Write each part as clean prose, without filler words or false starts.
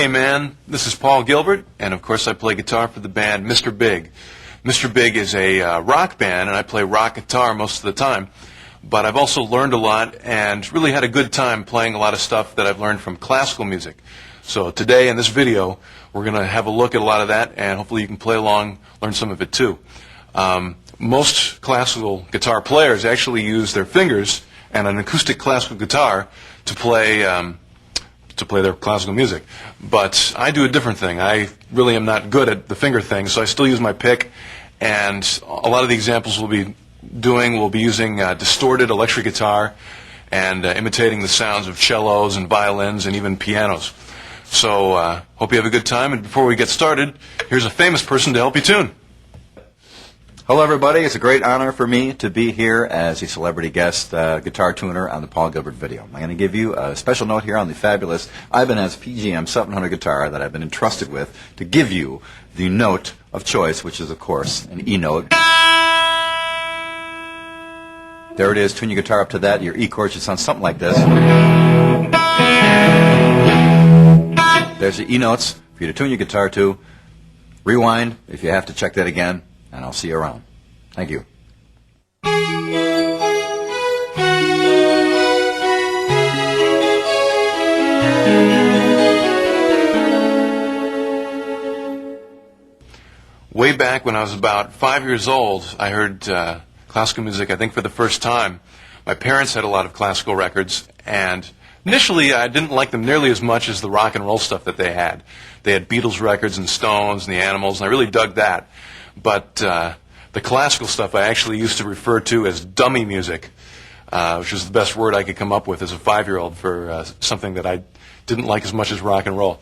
Hey man, this is Paul Gilbert, and of course I play guitar for the band Mr. Big. Mr. Big is a rock band, and I play rock guitar most of the time. But I've also learned a lot and really had a good time playing a lot of stuff that I've learned from classical music. So today in this video, we're going to have a look at a lot of that, and hopefully you can play along, learn some of it too. Most classical guitar players actually use their fingers and an acoustic classical guitar to play their classical music. But I do a different thing. I really am not good at the finger thing, so I still use my pick, and a lot of the examples we'll be using distorted electric guitar and imitating the sounds of cellos and violins and even pianos. So hope you have a good time, and before we get started, here's a famous person to help you tune. Hello everybody, it's a great honor for me to be here as a celebrity guest guitar tuner on the Paul Gilbert video. I'm going to give you a special note here on the fabulous Ibanez PGM 700 guitar that I've been entrusted with to give you the note of choice, which is of course an E note. There it is, tune your guitar up to that. Your E chord should sound something like this. There's the E notes for you to tune your guitar to. Rewind if you have to check that again. And I'll see you around. Thank you. Way back when I was about 5 years old, I heard classical music, I think, for the first time. My parents had a lot of classical records, and initially I didn't like them nearly as much as the rock and roll stuff that they had. They had Beatles records and Stones and the Animals, and I really dug that. But the classical stuff I actually used to refer to as dummy music, which is the best word I could come up with as a 5-year-old for something that I didn't like as much as rock and roll.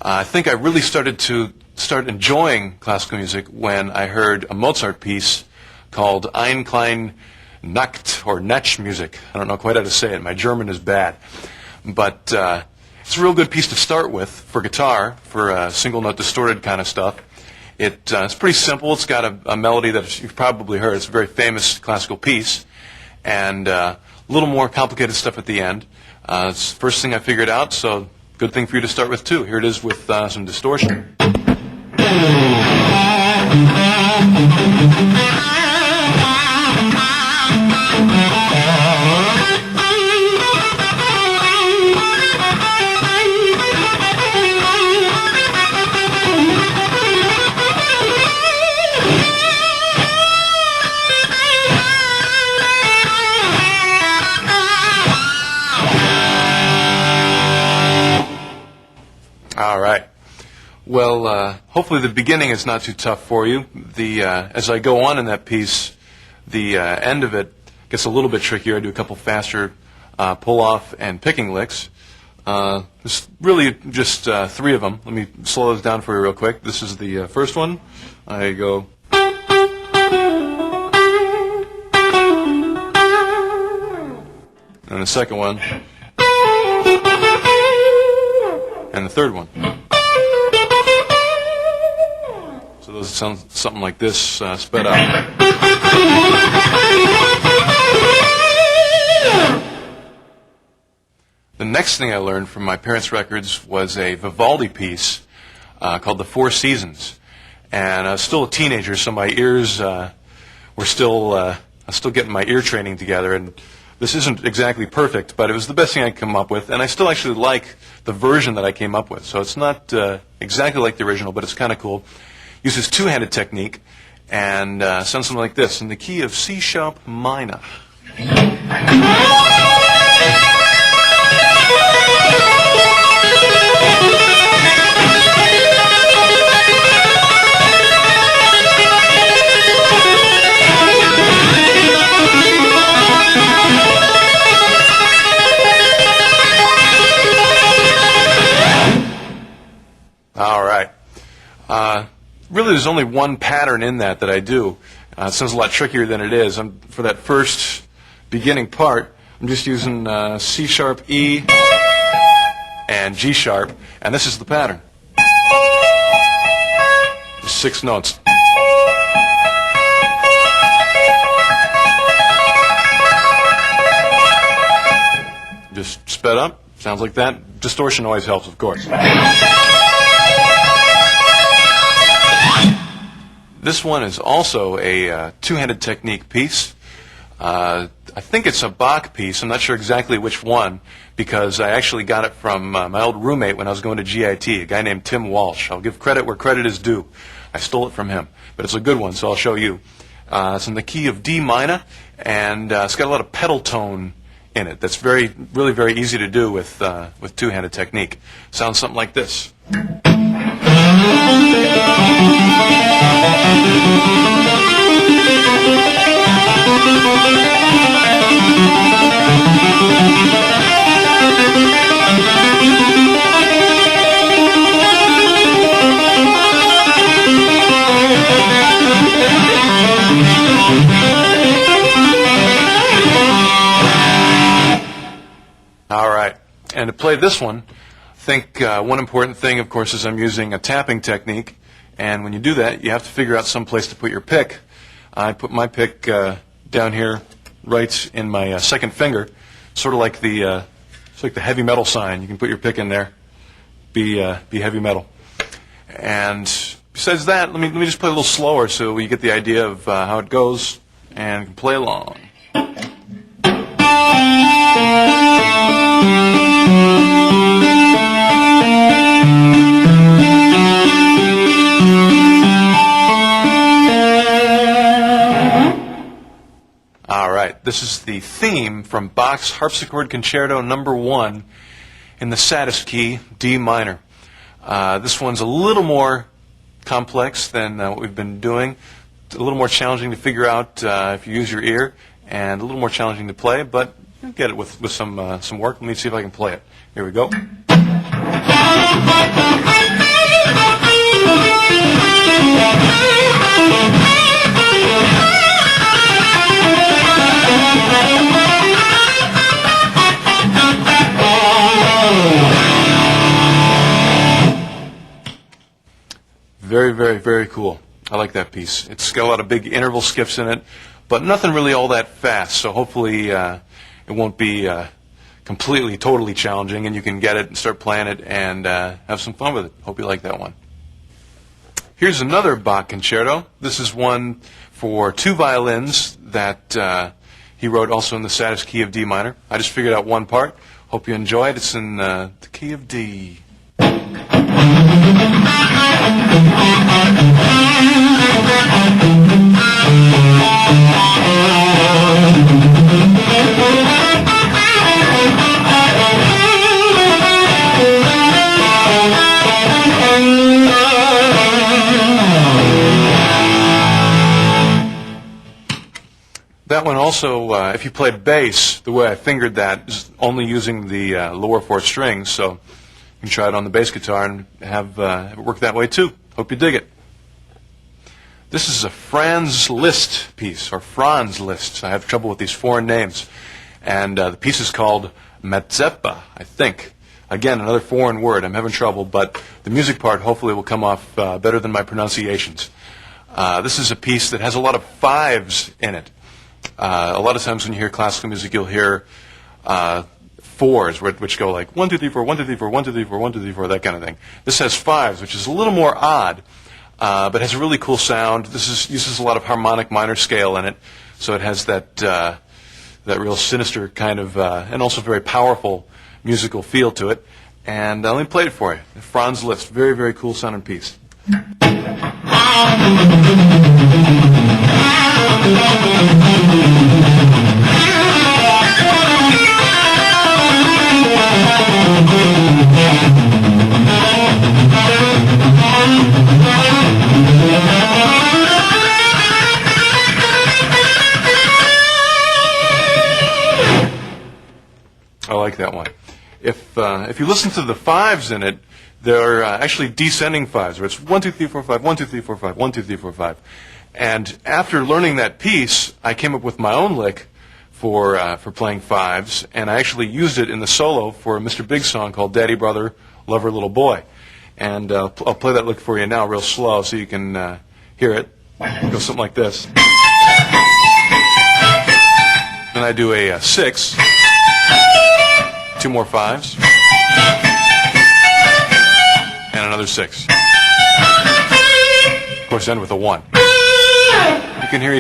I think I really started to enjoying classical music when I heard a Mozart piece called Ein kleine Nacht or Nacht music. I don't know quite how to say it. My German is bad. But it's a real good piece to start with for guitar, for single note distorted kind of stuff. It's pretty simple. It's got a melody that you've probably heard. It's a very famous classical piece, and a little more complicated stuff at the end. It's the first thing I figured out, so good thing for you to start with too. Here it is with some distortion. All right. Well, hopefully the beginning is not too tough for you. As I go on in that piece, the end of it gets a little bit trickier. I do a couple faster pull-off and picking licks. There's really just 3 of them. Let me slow those down for you real quick. This is the first one. I go... And the second one. And the third one. So those sound something like this, sped up. The next thing I learned from my parents' records was a Vivaldi piece called The Four Seasons. And I was still a teenager, so my ears were still, I was still getting my ear training together, and this isn't exactly perfect, but it was the best thing I could come up with, and I still actually like the version that I came up with. So it's not exactly like the original, but it's kind of cool. Uses two-handed technique, and sounds something like this, in the key of C sharp minor. All right. Really, there's only one pattern in that I do. It sounds a lot trickier than it is. For that first beginning part, I'm just using C sharp, E, and G sharp, and this is the pattern. Just 6 notes. Just sped up. Sounds like that. Distortion always helps, of course. This one is also a two-handed technique piece. I think it's a Bach piece. I'm not sure exactly which one because I actually got it from my old roommate when I was going to GIT, a guy named Tim Walsh. I'll give credit where credit is due. I stole it from him, but it's a good one, so I'll show you. It's in the key of D minor, and it's got a lot of pedal tone in it. That's really very easy to do with two-handed technique. Sounds something like this. All right, and to play this one, I think one important thing, of course, is I'm using a tapping technique, and when you do that, you have to figure out some place to put your pick. I put my pick down here, right in my second finger, sort of like the heavy metal sign. You can put your pick in there, be heavy metal. And besides that, let me just play a little slower so you get the idea of how it goes and can play along. All right, this is the theme from Bach's Harpsichord Concerto No. 1 in the saddest key, D minor. This one's a little more complex than what we've been doing, a little more challenging to figure out if you use your ear, and a little more challenging to play, but you'll get it with some work. Let me see if I can play it. Here we go. Very cool. I like that piece. It's got a lot of big interval skips in it, but nothing really all that fast, so hopefully it won't be completely, totally challenging, and you can get it and start playing it and have some fun with it. Hope you like that one. Here's another Bach concerto. This is one for two violins that he wrote also in the saddest key of D minor. I just figured out one part. Hope you enjoy it. It's in the key of D. That one also, if you played bass, the way I fingered that is only using the lower four strings, so you can try it on the bass guitar and have it work that way too. Hope you dig it. This is a Franz Liszt piece, or Franz Liszt. I have trouble with these foreign names. And the piece is called Mazeppa, I think. Again, another foreign word. I'm having trouble, but the music part hopefully will come off better than my pronunciations. This is a piece that has a lot of fives in it. A lot of times when you hear classical music, you'll hear fours, which go like 1, 2, 3, 4, 1, 2, 3, 4, 1, 2, 3, 4, 1, 2, 3, 4, that kind of thing. This has fives, which is a little more odd, but has a really cool sound. This uses a lot of harmonic minor scale in it, so it has that real sinister kind of, and also very powerful musical feel to it. And let me play it for you. Franz Liszt, very cool sounding piece. I like that one. If you listen to the fives in it, they're actually descending fives, where it's 1, 2, 3, 4, 5, 1, 2, 3, 4, 5, 1, 2, 3, 4, 5. And after learning that piece, I came up with my own lick for playing fives, and I actually used it in the solo for a Mr. Big song called Daddy Brother, Lover Little Boy. And I'll play that lick for you now real slow so you can hear it. It goes something like this. Then I do a 6, 2 more fives, and another 6. Of course, end with a 1. can hear each